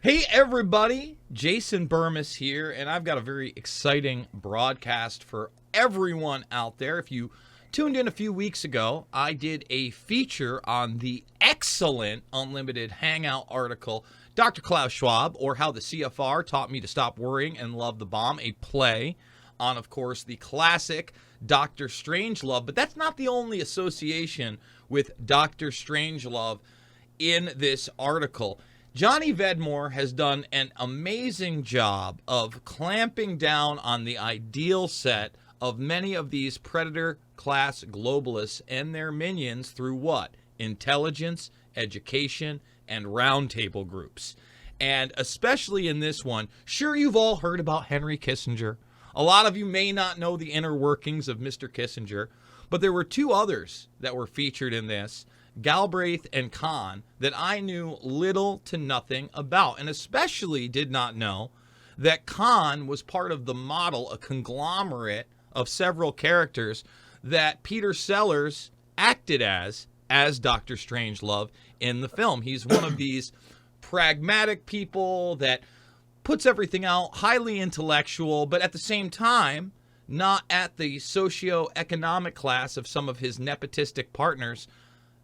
Hey everybody, Jason Bermas here, and I've got a very exciting broadcast for everyone out there. If you tuned in a few weeks ago, I did a feature on the excellent Unlimited Hangout article, Dr. Klaus Schwab, or How the CFR Taught Me to Stop Worrying and Love the Bomb, a play on, of course, the classic Dr. Strangelove. But that's not the only association with Dr. Strangelove in this article. Johnny Vedmore has done an amazing job of clamping down on the ideal set of many of these predator class globalists and their minions through what? Intelligence, education, and roundtable groups. And especially in this one, sure, you've all heard about Henry Kissinger. A lot of you may not know the inner workings of Mr. Kissinger, but there were two others that were featured in this, Galbraith and Kahn, that I knew little to nothing about, and especially did not know that Kahn was part of the model, a conglomerate of several characters that Peter Sellers acted as Dr. Strangelove in the film. He's one of these pragmatic people that puts everything out, highly intellectual, but at the same time, not at the socio-economic class of some of his nepotistic partners,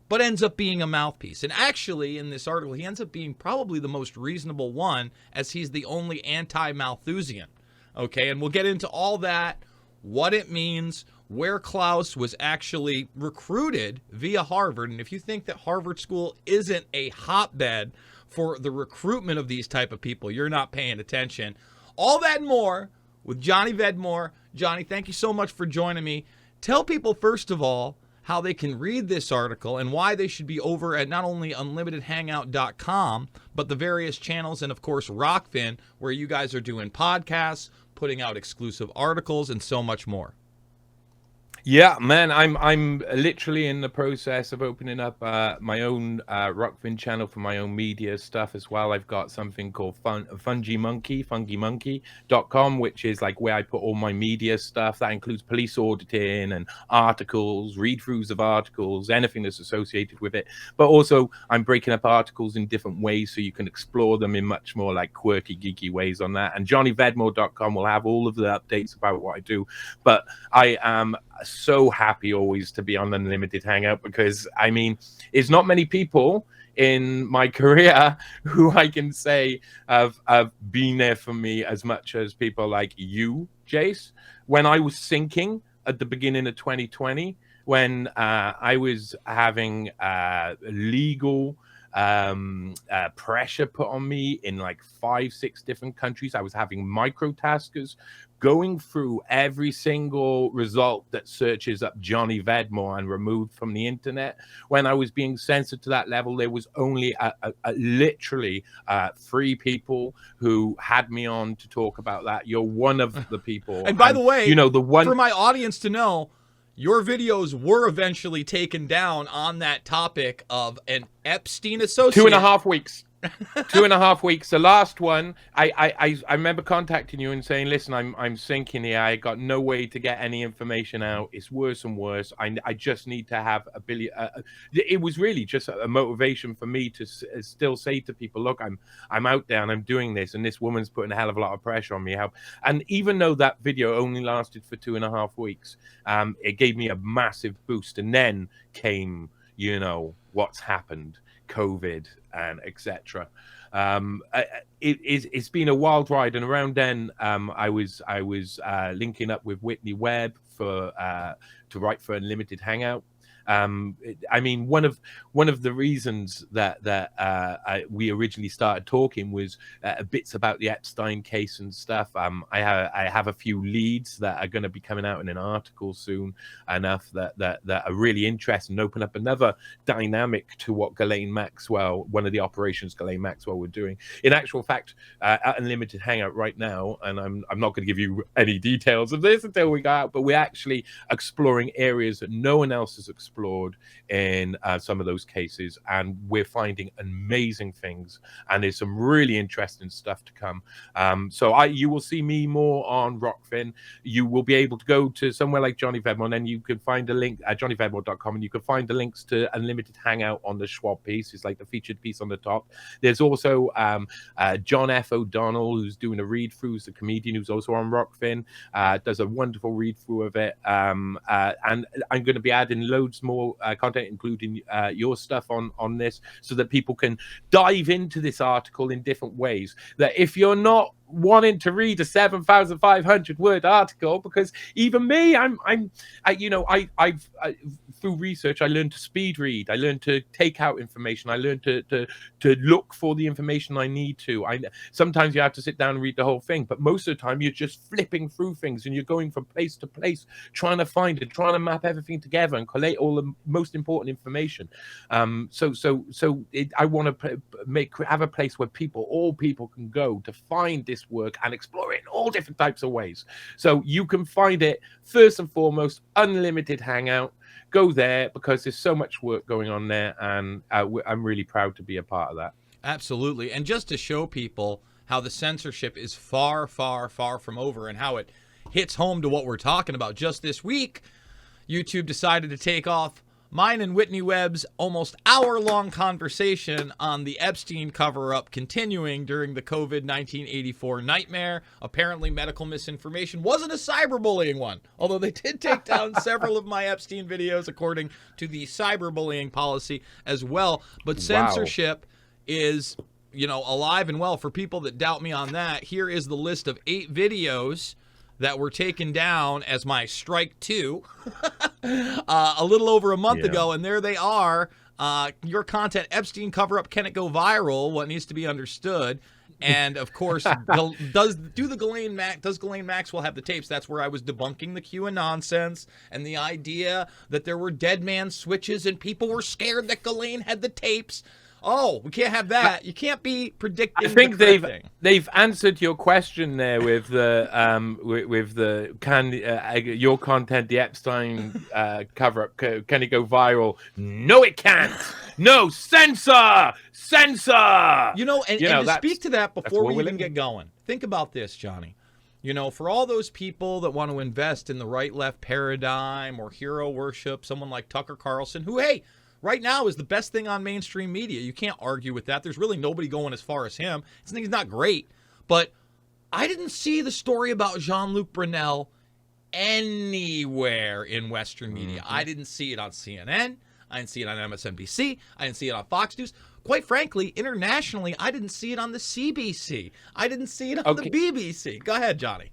but ends up being a mouthpiece. And actually, in this article, he ends up being probably the most reasonable one, as he's the only anti-Malthusian. Okay, and we'll get into all that, what it means, where Klaus was actually recruited via Harvard. And if you think that Harvard School isn't a hotbed for the recruitment of these type of people, you're not paying attention. All that and more with Johnny Vedmore. Johnny, thank you so much for joining me. Tell people, first of all, how they can read this article and why they should be over at not only unlimitedhangout.com, but the various channels and, of course, Rockfin, where you guys are doing podcasts, putting out exclusive articles, and so much more. Yeah, man, I'm literally in the process of opening up my own Rockfin channel for my own media stuff as well. I've got something called fungymonkey.com, which is like where I put all my media stuff. That includes police auditing and articles, read-throughs of articles, anything that's associated with it. But also I'm breaking up articles in different ways so you can explore them in much more like quirky, geeky ways on that. And johnnyvedmore.com will have all of the updates about what I do. But I am so happy always to be on Unlimited Hangout, because I mean, it's not many people in my career who I can say have been there for me as much as people like you, Jace. When I was sinking at the beginning of 2020, when I was having legal pressure put on me in like 5-6 different countries, I was having microtaskers going through every single result that searches up Johnny Vedmore and removed from the internet. When I was being censored to that level, there was only literally 3 people who had me on to talk about that. You're one of the people. And by the way, you know, the one for my audience to know, your videos were eventually taken down on that topic of an Epstein associate. 2.5 weeks. 2.5 weeks. The last one, I remember contacting you and saying, listen, I'm sinking here. I got no way to get any information out. It's worse and worse. I just need to have a billion. It was really just a motivation for me to still say to people, look, I'm out there and I'm doing this, and this woman's putting a hell of a lot of pressure on me. And even though that video only lasted for 2.5 weeks, it gave me a massive boost. And then came, you know, what's happened, COVID and etc. It's been a wild ride, and around then I was linking up with Whitney Webb to write for Unlimited Hangout. I mean, one of the reasons that we originally started talking was bits about the Epstein case and stuff. I have a few leads that are going to be coming out in an article soon enough that are really interesting and open up another dynamic to what Ghislaine Maxwell, one of the operations Ghislaine Maxwell were doing. In actual fact, at Unlimited Hangout right now, and I'm not going to give you any details of this until we go out, but we're actually exploring areas that no one else has explored explored in some of those cases, and we're finding amazing things, and there's some really interesting stuff to come. So you will see me more on Rockfin. You will be able to go to somewhere like Johnny Vedmore, and then you can find a link at johnnyvedmore.com, and you can find the links to Unlimited Hangout on the Schwab piece. It's like the featured piece on the top. There's also John F. O'Donnell, who's doing a read through, who's a comedian who's also on Rockfin, does a wonderful read through of it. And I'm going to be adding loads more content, including your stuff on this, so that people can dive into this article in different ways. That if you're not wanting to read a 7,500 word article, because even me, I've through research, I learned to speed read. I learned to take out information. I learned to look for the information I need to. Sometimes you have to sit down and read the whole thing, but most of the time you're just flipping through things and you're going from place to place, trying to find it, trying to map everything together and collate all the most important information. I want to have a place where all people can go to find this work and explore it in all different types of ways. So you can find it first and foremost, Unlimited Hangout. Go there, because there's so much work going on there, and I'm really proud to be a part of that. Absolutely. And just to show people how the censorship is far, far, far from over, and how it hits home to what we're talking about, just this week, YouTube decided to take off mine and Whitney Webb's almost hour-long conversation on the Epstein cover-up continuing during the COVID-1984 nightmare. Apparently, medical misinformation wasn't a cyberbullying one, although they did take down several of my Epstein videos according to the cyberbullying policy as well. But censorship is, alive and well. For people that doubt me on that, here is the list of 8 videos that were taken down as my strike 2 a little over a month ago, and there they are. Your content, Epstein cover-up, can it go viral? What needs to be understood? And of course, does Ghislaine Maxwell have the tapes? That's where I was debunking the QAnon nonsense and the idea that there were dead man switches and people were scared that Ghislaine had the tapes. Oh, we can't have that. You can't be predicting. I think they've answered your question there with the your content, the Epstein cover up, can it go viral? No, it can't. No, censor. And to speak to that before we even get going, think about this, Johnny. For all those people that want to invest in the right-left paradigm or hero worship, someone like Tucker Carlson, who, hey, right now is the best thing on mainstream media. You can't argue with that. There's really nobody going as far as him. He's not great. But I didn't see the story about Jean-Luc Brunel anywhere in Western media. I didn't see it on CNN. I didn't see it on MSNBC. I didn't see it on Fox News. Quite frankly, internationally, I didn't see it on the CBC. I didn't see it on the BBC. Go ahead, Johnny.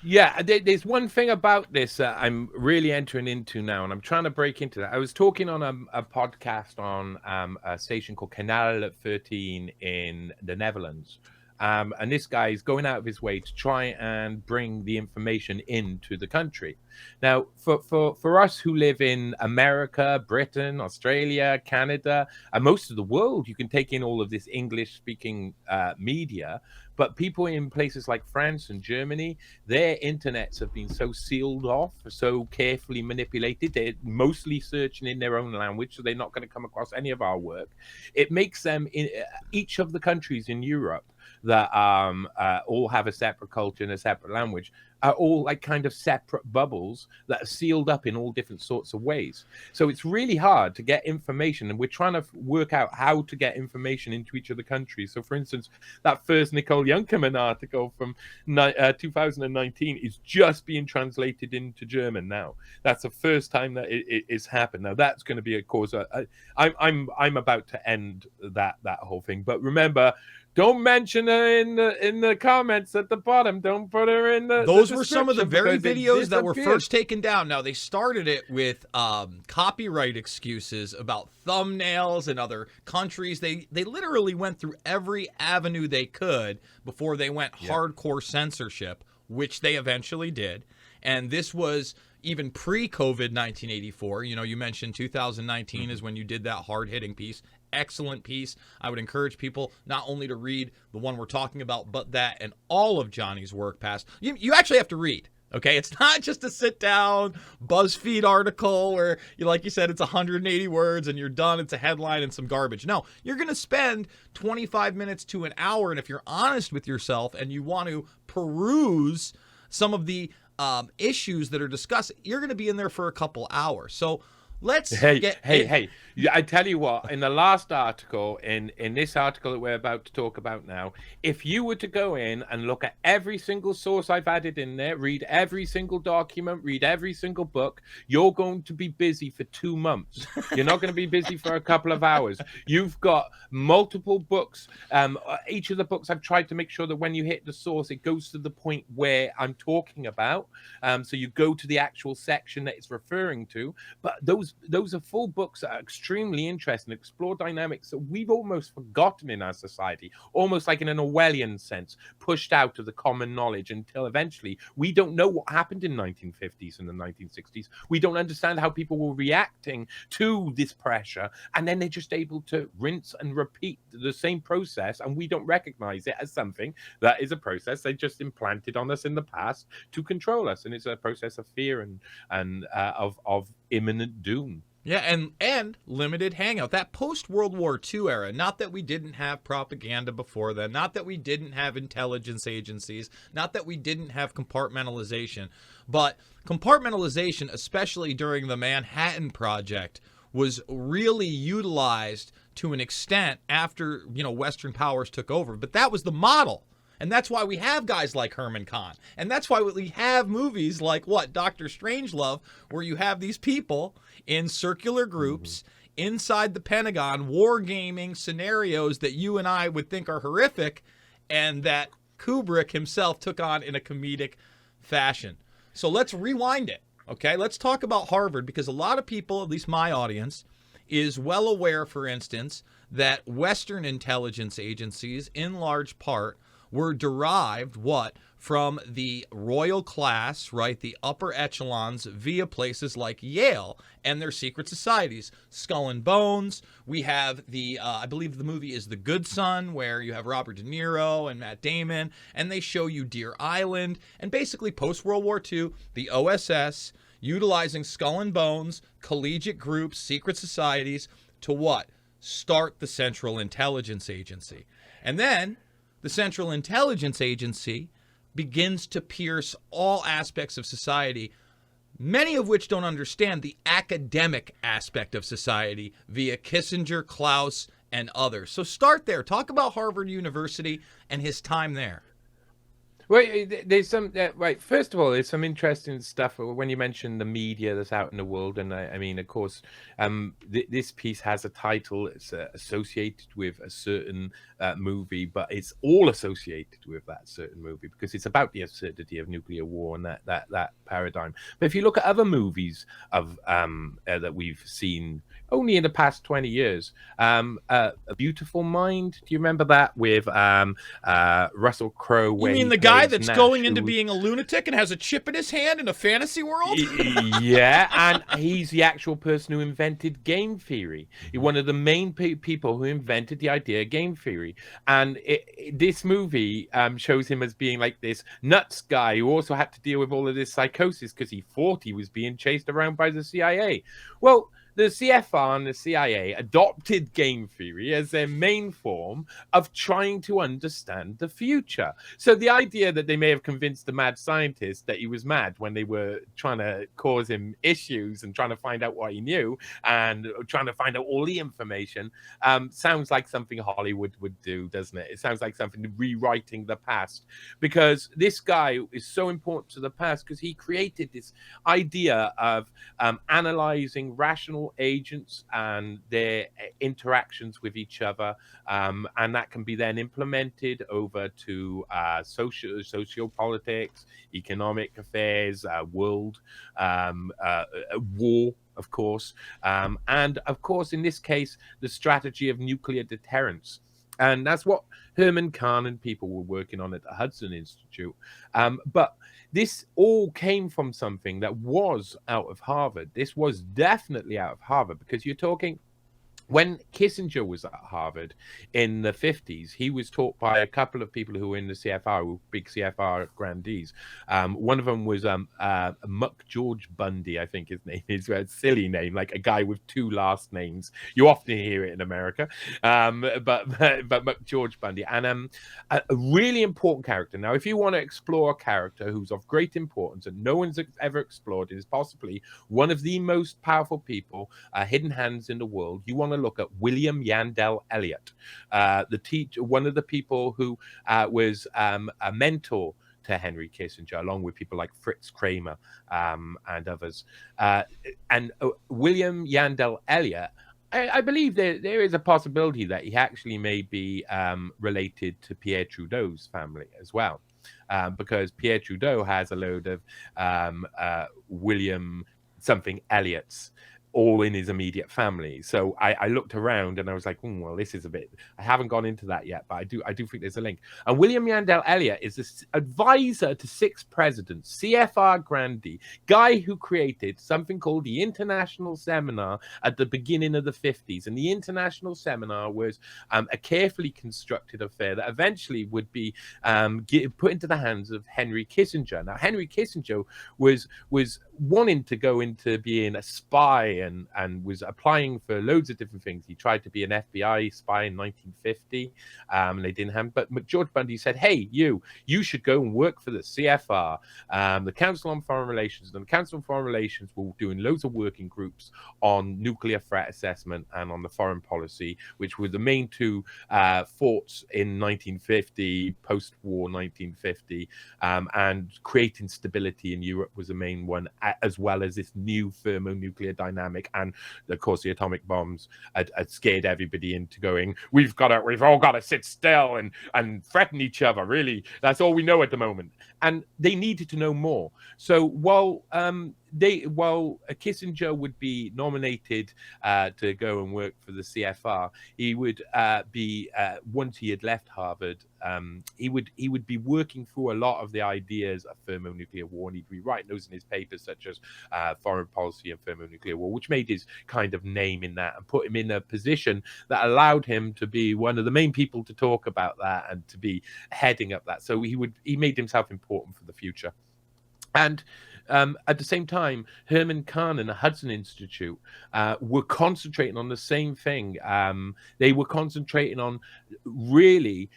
Yeah, there's one thing about this that I'm really entering into now, and I'm trying to break into that. I was talking on a podcast on a station called Kanaal 13 in the Netherlands. And this guy is going out of his way to try and bring the information into the country. Now, for us who live in America, Britain, Australia, Canada, and most of the world, you can take in all of this English-speaking media. But people in places like France and Germany, their internets have been so sealed off, so carefully manipulated. They're mostly searching in their own language, so they're not going to come across any of our work. It makes them, in each of the countries in Europe that all have a separate culture and a separate language, are all like kind of separate bubbles that are sealed up in all different sorts of ways. So it's really hard to get information, and we're trying to work out how to get information into each of the countries. So for instance, that first Nicole Junkermann article from 2019 is just being translated into German now. That's the first time that it is happened. Now that's going to be a cause. I'm about to end that whole thing. But remember, don't mention her in the comments at the bottom. Don't put her in the. Those were some of the very videos that were first taken down. Now, they started it with copyright excuses about thumbnails and other countries. They literally went through every avenue they could before they went hardcore censorship, which they eventually did. And this was even pre-COVID 1984. You mentioned 2019 is when you did that hard-hitting piece. Excellent piece. I would encourage people not only to read the one we're talking about, but that and all of Johnny's work past. You actually have to read. Okay, it's not just a sit down BuzzFeed article where like you said, it's 180 words and you're done. It's a headline and some garbage. No, you're going to spend 25 minutes to an hour. And if you're honest with yourself and you want to peruse some of the issues that are discussed, you're going to be in there for a couple hours. So let's hey. I tell you what, in the last article, in this article that we're about to talk about now, if you were to go in and look at every single source I've added in there, read every single document, read every single book, you're going to be busy for 2 months. You're not going to be busy for a couple of hours. You've got multiple books. Each of the books, I've tried to make sure that when you hit the source, it goes to the point where I'm talking about. So you go to the actual section that it's referring to. But those are full books that are extremely interesting, explore dynamics that we've almost forgotten in our society, almost like in an Orwellian sense, pushed out of the common knowledge until eventually we don't know what happened in 1950s and the 1960s. We don't understand how people were reacting to this pressure, and then they're just able to rinse and repeat the same process, and we don't recognize it as something that is a process they just implanted on us in the past to control us, and it's a process of fear and of imminent doom. Yeah, and limited hangout. That post-World War II era, not that we didn't have propaganda before then, not that we didn't have intelligence agencies, not that we didn't have compartmentalization, but compartmentalization, especially during the Manhattan Project, was really utilized to an extent after, Western powers took over. But that was the model. And that's why we have guys like Herman Kahn. And that's why we have movies like Dr. Strangelove, where you have these people in circular groups inside the Pentagon wargaming scenarios that you and I would think are horrific and that Kubrick himself took on in a comedic fashion. So let's rewind it, okay? Let's talk about Harvard, because a lot of people, at least my audience, is well aware, for instance, that Western intelligence agencies, in large part, were derived from the royal class, right? The upper echelons via places like Yale and their secret societies. Skull and Bones. We have I believe the movie is The Good Son, where you have Robert De Niro and Matt Damon, and they show you Deer Island. And basically, post-World War II, the OSS, utilizing Skull and Bones, collegiate groups, secret societies, to start the Central Intelligence Agency. And then the Central Intelligence Agency begins to pierce all aspects of society, many of which don't understand the academic aspect of society via Kissinger, Klaus, and others. So start there. Talk about Harvard University and his time there. Well, there's some right. First of all, there's some interesting stuff when you mention the media that's out in the world, and I mean, of course, this piece has a title. It's associated with a certain movie, but it's all associated with that certain movie because it's about the absurdity of nuclear war and that paradigm. But if you look at other movies of that we've seen only in the past 20 years, A Beautiful Mind. Do you remember that with Russell Crowe? You mean the guy that's going into being a lunatic and has a chip in his hand in a fantasy world? Yeah, and he's the actual person who invented game theory. One of the main people who invented the idea of game theory. And this movie shows him as being like this nuts guy who also had to deal with all of this psychosis because he thought he was being chased around by the CIA. Well, the CFR and the CIA adopted game theory as their main form of trying to understand the future. So the idea that they may have convinced the mad scientist that he was mad when they were trying to cause him issues and trying to find out what he knew and trying to find out all the information sounds like something Hollywood would do, doesn't it? It sounds like something rewriting the past, because this guy is so important to the past because he created this idea of analyzing rational agents and their interactions with each other, and that can be then implemented over to sociopolitics, economic affairs, world war, of course, and of course in this case the strategy of nuclear deterrence. And that's what Herman Kahn and people were working on at the Hudson Institute. But this all came from something that was out of Harvard. This was definitely out of Harvard, because you're talking when Kissinger was at Harvard in the 50s, he was taught by a couple of people who were in the CFR, who were big CFR grandees. One of them was Muck George Bundy, I think his name is. A silly name, like a guy with two last names. You often hear it in America, but Muck George Bundy, and a really important character. Now, if you want to explore a character who's of great importance and no one's ever explored, is possibly one of the most powerful people, hidden hands in the world, you want to look at William Yandell Elliott, the teacher, one of the people who was a mentor to Henry Kissinger, along with people like Fritz Kramer and others. And William Yandell Elliott, I believe there is a possibility that he actually may be related to Pierre Trudeau's family as well, because Pierre Trudeau has a load of William something Elliott's all in his immediate family. So I looked around and I was like, well, this is a bit, I haven't gone into that yet, but I do think there's a link. And William Yandell Elliott is this advisor to 6 presidents, CFR grandee, guy who created something called the International Seminar at the beginning of the 50s. And the International Seminar was a carefully constructed affair that eventually would be put into the hands of Henry Kissinger. Now, Henry Kissinger was wanting to go into being a spy and was applying for loads of different things. He tried to be an FBI spy in 1950, and they didn't have. But George Bundy said, "Hey, you should go and work for the CFR, the Council on Foreign Relations." And the Council on Foreign Relations were doing loads of working groups on nuclear threat assessment and on the foreign policy, which were the main two thoughts in 1950, post-war 1950, and creating stability in Europe was the main one, as well as this new thermonuclear dynamic. And of course, the atomic bombs had scared everybody into going, we've all got to sit still and threaten each other. Really, that's all we know at the moment. And they needed to know more. So while Kissinger would be nominated to go and work for the CFR, he would be once he had left Harvard, he would be working through a lot of the ideas of thermonuclear war, and he'd be writing those in his papers, such as Foreign Policy and Thermonuclear War, which made his kind of name in that and put him in a position that allowed him to be one of the main people to talk about that and to be heading up that. So he made himself important for the future. And at the same time, Herman Kahn and the Hudson Institute were concentrating on the same thing. They were concentrating on really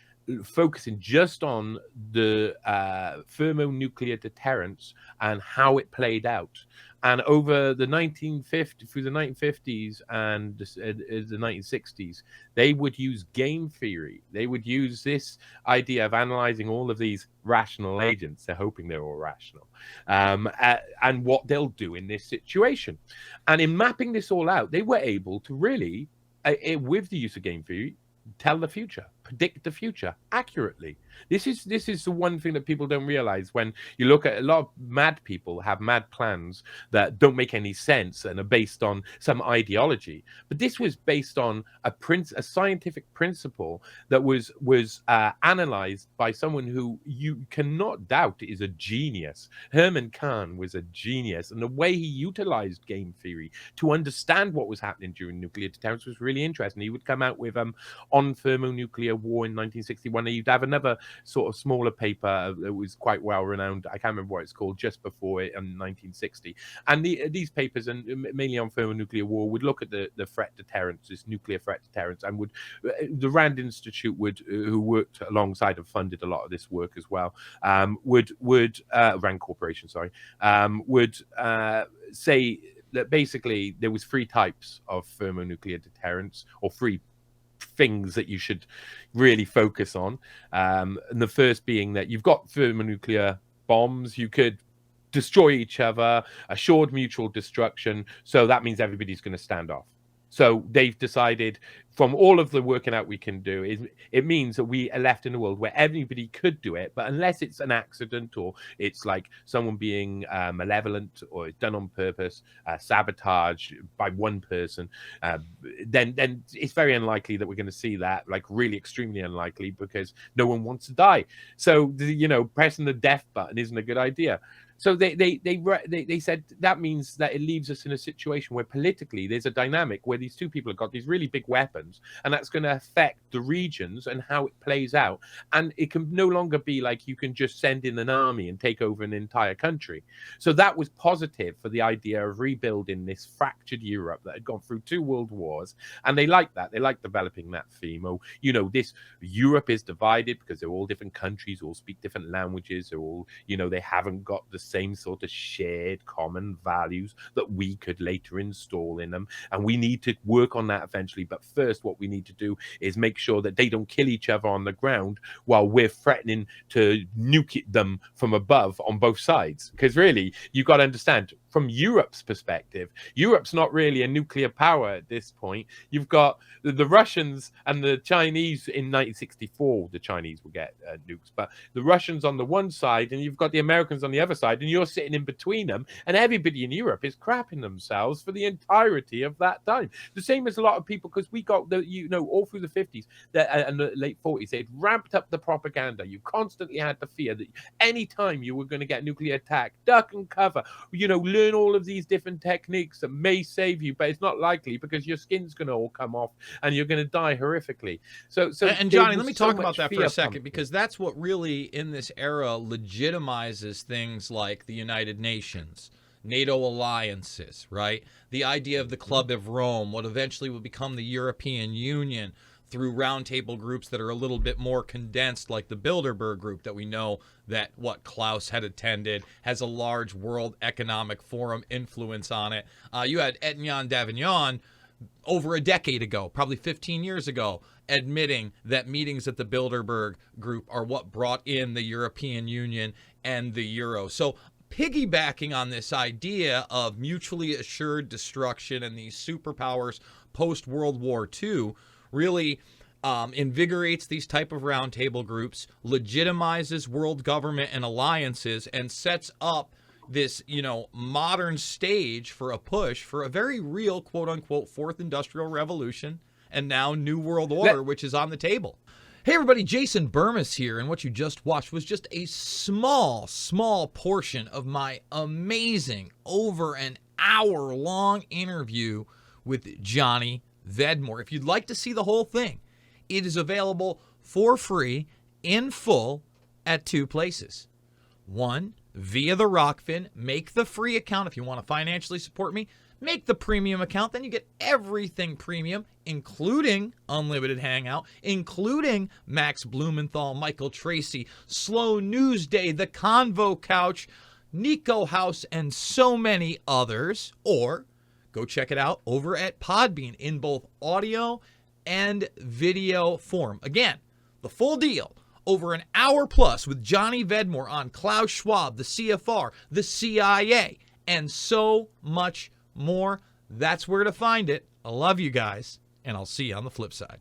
focusing just on the thermonuclear deterrence and how it played out. And over the 1950s and the 1960s, they would use game theory. They would use this idea of analyzing all of these rational agents. They're hoping they're all rational, and what they'll do in this situation. And in mapping this all out, they were able to really, with the use of game theory, tell the future, predict the future accurately. This is the one thing that people don't realize. When you look at a lot of mad people have mad plans that don't make any sense and are based on some ideology, but this was based on a scientific principle that was analyzed by someone who you cannot doubt is a genius. Herman Kahn was a genius, and the way he utilized game theory to understand what was happening during nuclear deterrence was really interesting. He would come out with on thermonuclear war in 1961. You'd have another sort of smaller paper that was quite well renowned. I can't remember what it's called, just before it in 1960. And these papers, and mainly on thermonuclear war, would look at the threat deterrence, this nuclear threat deterrence, and the Rand Institute who worked alongside and funded a lot of this work as well, Rand Corporation, sorry, would say that basically there was 3 types of thermonuclear deterrence, or 3 things that you should really focus on. And the first being that you've got thermonuclear bombs, you could destroy each other, assured mutual destruction. So that means everybody's going to stand off. So they've decided, from all of the working out we can do, it means that we are left in a world where everybody could do it, but unless it's an accident or it's like someone being malevolent or it's done on purpose, sabotage by one person, then it's very unlikely that we're going to see that, like really extremely unlikely, because no one wants to die. So, pressing the death button isn't a good idea. So they said that means that it leaves us in a situation where politically there's a dynamic where these two people have got these really big weapons, and that's going to affect the regions and how it plays out. And it can no longer be like you can just send in an army and take over an entire country. So that was positive for the idea of rebuilding this fractured Europe that had gone through 2 world wars. And they like that. They like developing that theme. Oh, you know, this Europe is divided because they're all different countries, all speak different languages, they're all, you know, they haven't got the same sort of shared common values that we could later install in them, and we need to work on that eventually. But first, what we need to do is make sure that they don't kill each other on the ground while we're threatening to nuke them from above on both sides. Because really, you've got to understand, from Europe's perspective, Europe's not really a nuclear power at this point. You've got the Russians and the Chinese in 1964. The Chinese will get nukes, but the Russians on the one side, and you've got the Americans on the other side, and you're sitting in between them, and everybody in Europe is crapping themselves for the entirety of that time. The same as a lot of people, because we got the, you know, all through the 50s and the late 40s, they'd ramped up the propaganda. You constantly had the fear that any time you were going to get a nuclear attack, duck and cover, you know, learn all of these different techniques that may save you, but it's not likely because your skin's going to all come off and you're going to die horrifically. So and Johnny, let me talk about that for a second, because that's what really in this era legitimizes things like the United Nations, NATO alliances, right? The idea of the Club of Rome, what eventually will become the European Union, through roundtable groups that are a little bit more condensed, like the Bilderberg group that we know that Klaus had attended, has a large World Economic Forum influence on it. You had Etnion Davignon over a decade ago, probably 15 years ago, admitting that meetings at the Bilderberg group are what brought in the European Union and the Euro. So piggybacking on this idea of mutually assured destruction and these superpowers post-World War II, really invigorates these type of roundtable groups, legitimizes world government and alliances, and sets up this, you know, modern stage for a push for a very real, quote-unquote, fourth industrial revolution and now new world order, which is on the table. Hey everybody, Jason Bermas here, and what you just watched was just a small portion of my amazing, over an hour-long interview with Johnny Vedmore. If you'd like to see the whole thing, it is available for free in full at 2 places. One, via the Rockfin. Make the free account if you want to financially support me. Make the premium account, then you get everything premium, including unlimited Hangout, including Max Blumenthal, Michael Tracy, Slow News Day, The Convo Couch, Nico House, and so many others. Or go check it out over at Podbean in both audio and video form. Again, the full deal, over an hour plus with Johnny Vedmore on Klaus Schwab, the CFR, the CIA, and so much more. That's where to find it. I love you guys, and I'll see you on the flip side.